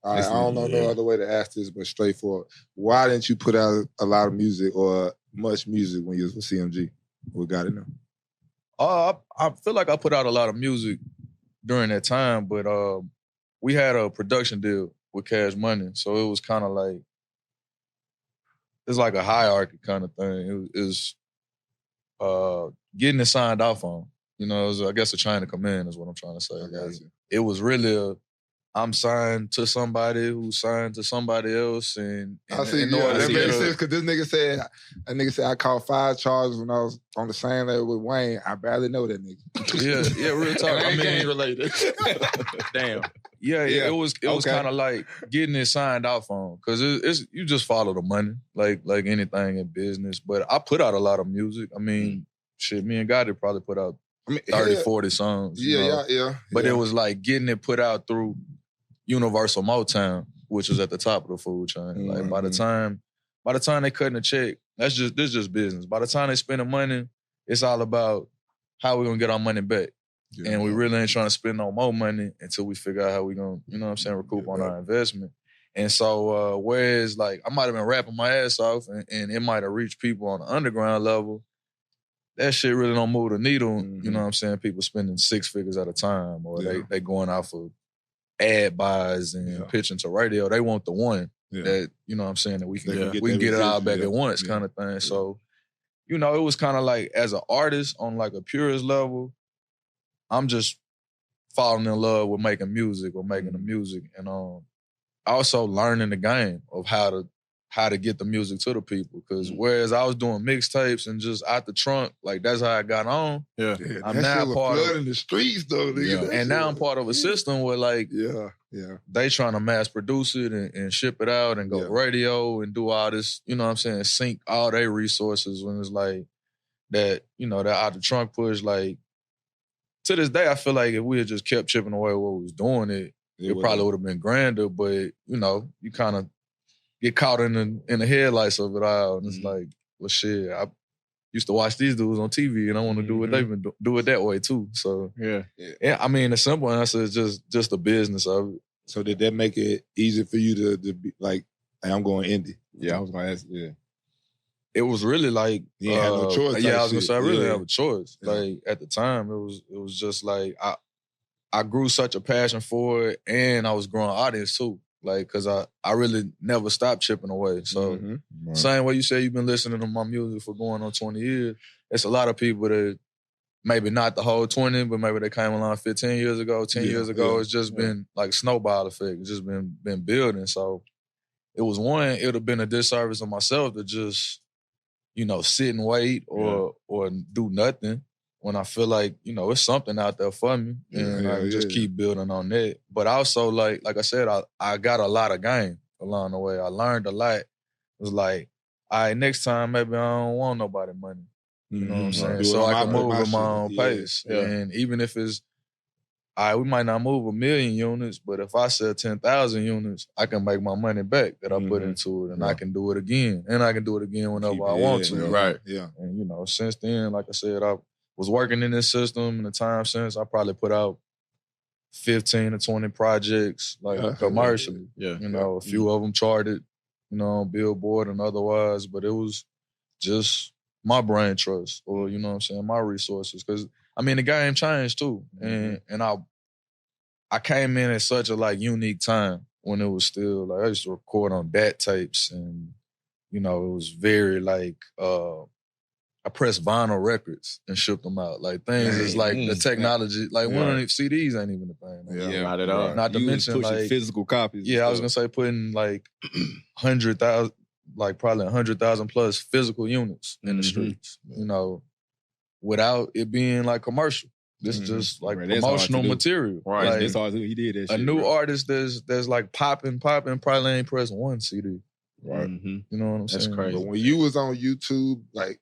I don't know no other way to ask this, but straightforward. Why didn't you put out a lot of music or much music when you was with CMG? We got it now. I feel like I put out a lot of music during that time, but we had a production deal with Cash Money, so it was kind of like it's like a hierarchy kind of thing. It was getting it signed off on. You know, it was, I guess a chain of command is what I'm trying to say. It was really I'm signed to somebody who's signed to somebody else, and I see. That makes sense because this nigga said I caught 5 charges when I was on the same level with Wayne. I barely know that nigga. Yeah, real talk. I mean, related. Damn. Yeah, it was kind of like getting it signed off on because it's you just follow the money like anything in business. But I put out a lot of music. I mean, shit, me and Gotti probably put out 30, 40 songs. Yeah. But it was like getting it put out through Universal Motown, which was at the top of the food chain. Like by the time they cutting the check, this just business. By the time they spending money, it's all about how we gonna get our money back. Yeah. And we really ain't trying to spend no more money until we figure out how we gonna, you know what I'm saying, recoup on our investment. And so whereas like I might have been rapping my ass off and it might have reached people on the underground level, that shit really don't move the needle. You know what I'm saying? People spending 6 figures at a time or they going out for ad buys and pitching to radio. They want the one that, you know what I'm saying, that we can get it all back at once kind of thing. So, you know, it was kind of like as an artist on like a purist level, I'm just falling in love with making music or making the music and also learning the game of how to get the music to the people. Because whereas I was doing mixtapes and just out the trunk, like that's how I got on. Yeah. I'm now part of in the streets though. And now I'm part of a system where like they trying to mass produce it and ship it out and go radio and do all this, you know what I'm saying, sync all their resources when it's like that, you know, that out the trunk push. Like to this day, I feel like if we had just kept chipping away what we was doing, it probably would have been grander. But you know, you kind of get caught in the headlights of it all, and it's like, well, shit. I used to watch these dudes on TV, and I want to do what they've been do it that way too. So yeah. I mean, the simple answer is just the business of it. So did that make it easy for you to be like, hey, I'm going indie? Yeah, I was gonna ask. Yeah. It was really like you had no choice. Yeah, I was gonna say I really didn't have a choice. Yeah. Like at the time, it was just like I grew such a passion for it, and I was growing audience too. Like, cause I really never stopped chipping away. So same way you say you've been listening to my music for going on 20 years, it's a lot of people that maybe not the whole 20, but maybe they came along 15 years ago, 10 years ago. It's just been like snowball effect. It's just been building. So it would have been a disservice of myself to just, you know, sit and wait or do nothing when I feel like, you know, it's something out there for me and I just keep building on that. But also, like I said, I got a lot of game along the way. I learned a lot. It was like, all right, next time maybe I don't want nobody money. You know what I'm saying? So I can move at my own pace. Yeah. And even if it's, all right, we might not move 1 million units, but if I sell 10,000 units, I can make my money back that I put into it, and I can do it again. And I can do it again whenever I want to. Right, yeah. And, you know, since then, like I said, I was working in this system in the time since. I probably put out 15 to 20 projects, like commercially. Yeah. You know, a few of them charted, you know, on Billboard and otherwise, but it was just my brain trust or, you know what I'm saying, my resources. Because, I mean, the game changed too. And I came in at such a, like, unique time when it was still, like, I used to record on DAT tapes and, you know, it was very, like, I pressed vinyl records and shipped them out. Like, things is like the technology, like, one of the CDs ain't even a thing. Yeah, not at all. Not to mention, like, physical copies. Yeah, I was going to say putting, like, 100,000, like, probably 100,000 plus physical units in the streets, you know, without it being, like, commercial. This just, like, promotional material. Right, like, that's hard to do. He did that shit. A new artist that's like, popping, probably ain't pressed one CD. Right. You know what I'm saying? That's crazy. But when you was on YouTube, like,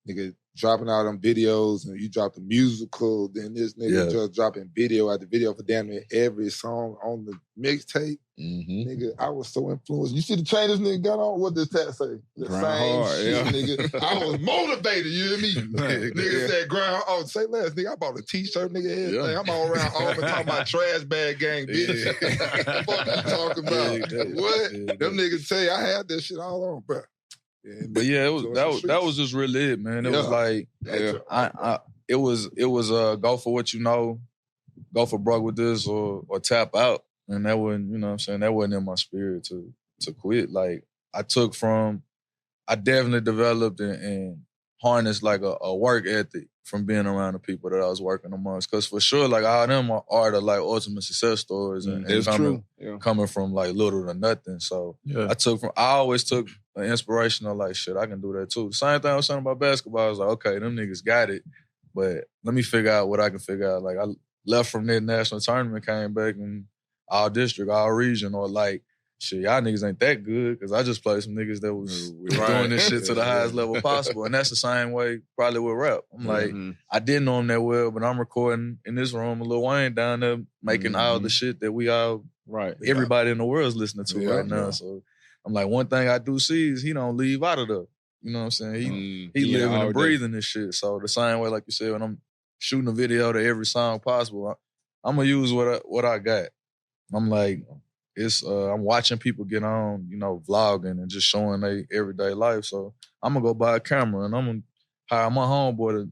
nigga, dropping out them videos, and you dropped the musical, then this nigga just dropping video after video for damn near every song on the mixtape. Nigga, I was so influenced. You see the chain this nigga got on? What does that say? The Grind same hard, shit, yeah. nigga. I was motivated, you hear me? Nigga said grind. Oh, say less, nigga. I bought a t-shirt, nigga, everything. I'm all around Auburn talking about trash bag gang, bitch. What the fuck you talking about? What? Them niggas tell you I had that shit all on, bro. Yeah, but yeah, that was just really it, man. It was like it was go for what you know, go for broke with this or tap out. And that wasn't, you know what I'm saying, that wasn't in my spirit to quit. Like I definitely developed and harnessed like a work ethic from being around the people that I was working amongst. Cause for sure, like all of them are the like ultimate success stories and coming from like little to nothing. So I always took an inspirational like shit, I can do that too. The same thing I was saying about basketball. I was like, okay, them niggas got it, but let me figure out what I can figure out. Like I left from that national tournament, came back and all district, all region, or like, shit, y'all niggas ain't that good because I just played some niggas that was doing this shit to the highest level possible. And that's the same way probably with rap. I'm like, I didn't know him that well, but I'm recording in this room, Lil Wayne down there making all the shit that we all, everybody in the world is listening to right now. So I'm like, one thing I do see is he don't leave out of there. You know what I'm saying? He living and breathing this shit. So the same way, like you said, when I'm shooting a video to every song possible, I'm going to use what I got. I'm like, I'm watching people get on, you know, vlogging and just showing their everyday life. So I'm gonna go buy a camera and I'm gonna hire my homeboy to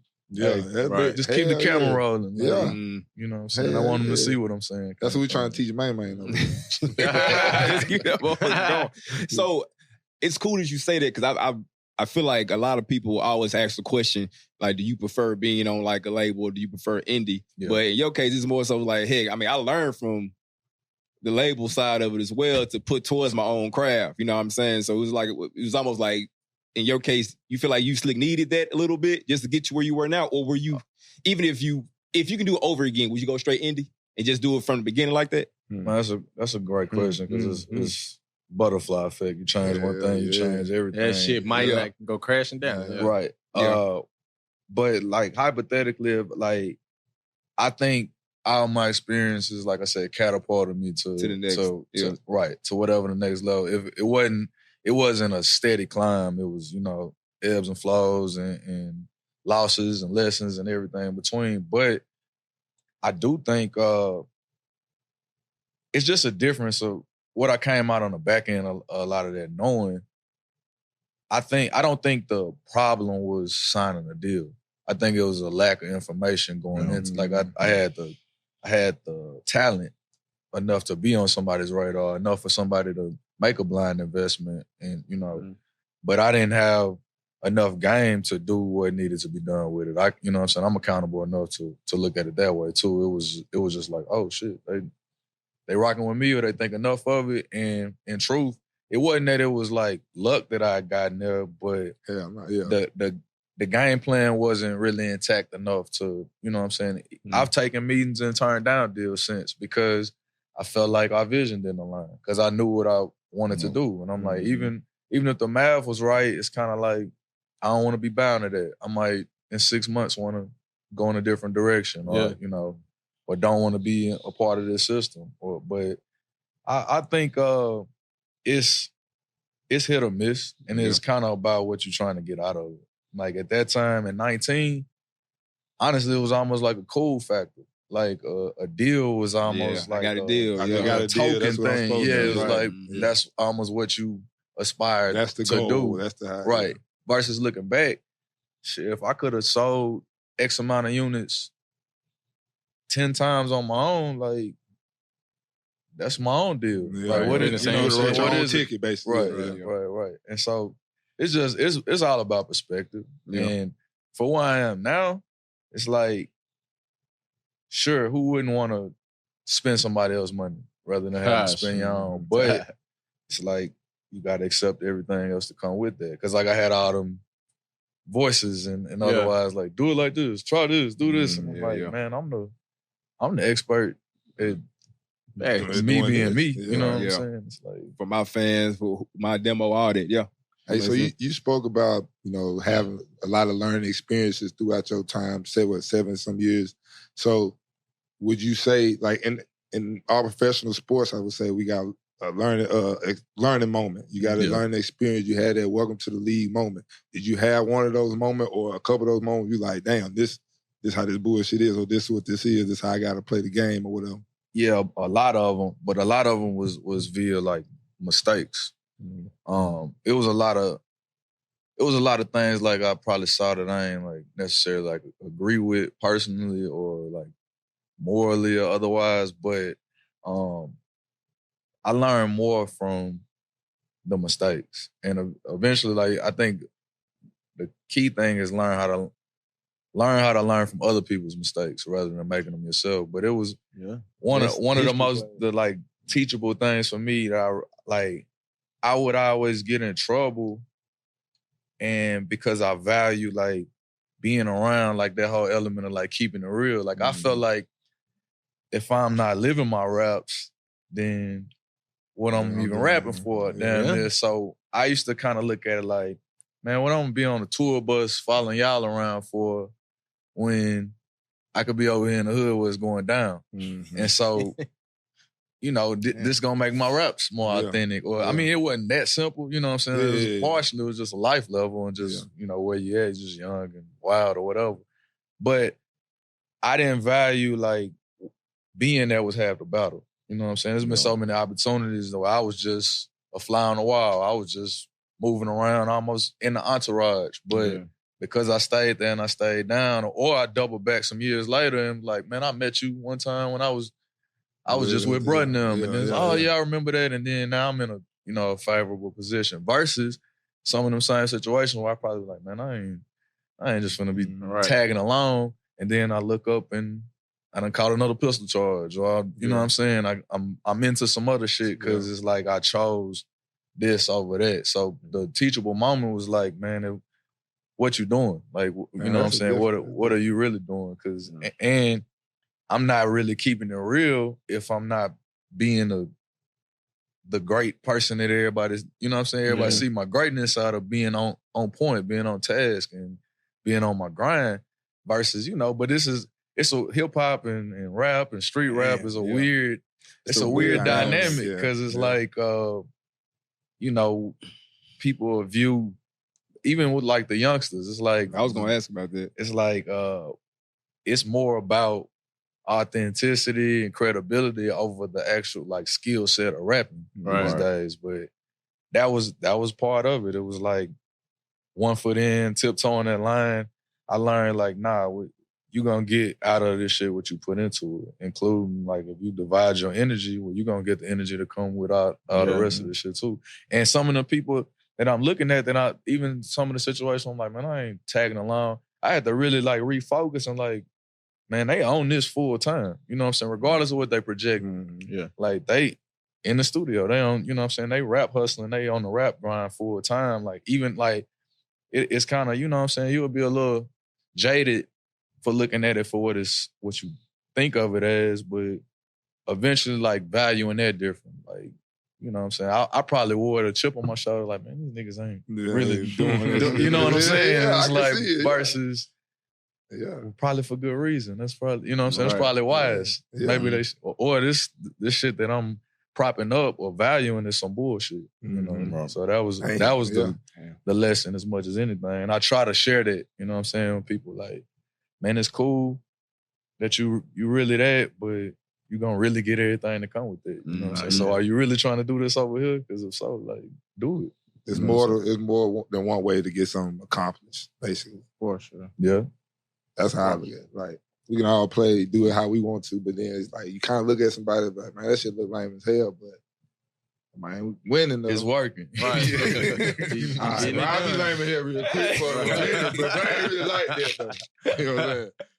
just keep the camera rolling. Like, you know what I'm saying? I want him to see what I'm saying. That's what we trying to teach Maine. Just keep that going. So it's cool that you say that because I feel like a lot of people always ask the question, like, do you prefer being on like a label or do you prefer indie? Yeah. But in your case, it's more so like, hey, I mean, I learned from the label side of it as well to put towards my own craft. You know what I'm saying? So it was almost like, in your case, you feel like you slick needed that a little bit just to get you where you were now? Or were you, even if you can do it over again, would you go straight indie and just do it from the beginning like that? That's a great question because it's butterfly effect. You change one thing, you change everything. That shit might like go crashing down. Right. But like hypothetically, like I think all my experiences, like I said, catapulted me to the next, to whatever the next level. If it wasn't a steady climb. It was, you know, ebbs and flows and losses and lessons and everything in between. But I do think it's just a difference of what I came out on the back end. A lot of that knowing. I don't think the problem was signing a deal. I think it was a lack of information going into. Like I had the talent enough to be on somebody's radar, enough for somebody to make a blind investment, and you know, but I didn't have enough game to do what needed to be done with it. You know what I'm saying? I'm accountable enough to look at it that way too. It was just like, oh shit, they rocking with me or they think enough of it. And in truth, it wasn't that it was like luck that I had gotten there, but the game plan wasn't really intact enough to, you know what I'm saying? I've taken meetings and turned down deals since because I felt like our vision didn't align because I knew what I wanted to do. And I'm like, even if the math was right, it's kind of like, I don't want to be bound to that. I might, in 6 months, want to go in a different direction or, you know, or don't want to be a part of this system. But I think it's hit or miss, and it's kind of about what you're trying to get out of it. Like at that time at 19, honestly, it was almost like a cool factor. Like a deal was almost like I got a deal. I got a token deal. thing. Yeah, it was like that's almost what you aspired to do. That's the high. Right. Versus looking back, shit, if I could have sold X amount of units 10 times on my own, like that's my own deal. Yeah, like what is what is ticket basically? Right. And so it's just it's all about perspective. Yeah. And for where I am now, it's like, sure, who wouldn't want to spend somebody else's money rather than have to spend your own? But it's like you got to accept everything else to come with that. Because like I had all them voices and otherwise like, do it like this, try this, do this. And I'm like, man, I'm the expert at me being me. You know what I'm saying? It's like for my fans, for my demo audit, Hey, so you spoke about, having a lot of learning experiences throughout your time, say 7 some years. So would you say, like in our professional sports, I would say we got a learning moment. You got a learning experience. You had that welcome to the league moment. Did you have one of those moments or a couple of those moments you like, damn, this how this bullshit is, or this is what this is, this how I got to play the game or whatever? Yeah, a lot of them, but a lot of them was via like mistakes. It was a lot of things like I probably saw that I ain't like necessarily like agree with personally or like morally or otherwise, but I learned more from the mistakes. And eventually, like, I think the key thing is learn how to learn from other people's mistakes rather than making them yourself. But it was one of the most like teachable things for me that I would always get in trouble, and because I value like being around like that whole element of like keeping it real. Like I felt like if I'm not living my raps, then what I'm even rapping for damn near. So I used to kind of look at it like, man, what I'm gonna be on a tour bus following y'all around for when I could be over here in the hood where it's going down. And so, this gonna make my raps more authentic. Or I mean, it wasn't that simple, you know what I'm saying? It was partially, it was just a life level and just, where you at, just young and wild or whatever. But I didn't value like being there was half the battle. You know what I'm saying? There's been so many opportunities where I was just a fly on the wall. I was just moving around almost in the entourage. But because I stayed there and I stayed down, or I doubled back some years later and like, man, I met you one time when I was just with Bruh and them. And then, I remember that. And then now I'm in a favorable position. Versus some of them same situations where I probably was like, man, I ain't just finna be tagging along. And then I look up and I done caught another pistol charge, or you know what I'm saying? I'm into some other shit because it's like I chose this over that. So the teachable moment was like, man, what you doing? Like, you know what I'm saying? What are you really doing? Because and I'm not really keeping it real if I'm not being the great person that everybody's, you know what I'm saying? Everybody see my greatness out of being on point, being on task, and being on my grind. Versus, but it's a hip hop and rap and street rap is a weird, it's a weird dynamic because it's like, people view, even with like the youngsters, it's like, I was going to ask about that. It's like, it's more about authenticity and credibility over the actual like skill set of rapping these days. But that was part of it. It was like 1 foot in, tiptoeing that line. I learned like, you gonna get out of this shit what you put into it, including like if you divide your energy, well, you gonna get the energy to come with all the rest of the shit too. And some of the people that I'm looking at, even some of the situations, I'm like, man, I ain't tagging along. I had to really like refocus and like, man, they own this full time. You know what I'm saying? Regardless of what they project. Like they in the studio, they own, you know what I'm saying? They rap hustling, they on the rap grind full time. Like even like it's kind of, you know what I'm saying? You would be a little jaded for looking at it for what you think of it as, but eventually like valuing that different. Like, you know what I'm saying? I probably wore a chip on my shoulder like, man, these niggas ain't really doing it. You know what I'm saying? It's like versus probably for good reason. That's probably, you know what I'm saying? That's probably wise. Maybe they, or this shit that I'm propping up or valuing is some bullshit. You know? So that was the lesson as much as anything. And I try to share that, you know what I'm saying, with people like, man, it's cool that you really that, but you gonna really get everything to come with it. You know what I'm saying? So are you really trying to do this over here? Because if so, like, do it. It's more than one way to get something accomplished, basically. For sure. Yeah. That's how I look at it. Like, we can all do it how we want to, but then it's like, you kind of look at somebody like, man, that shit look lame as hell, but man, winning though. It's working. Right. I'll be lame in here real quick for a minute, but I ain't really like that though. You know what I'm saying?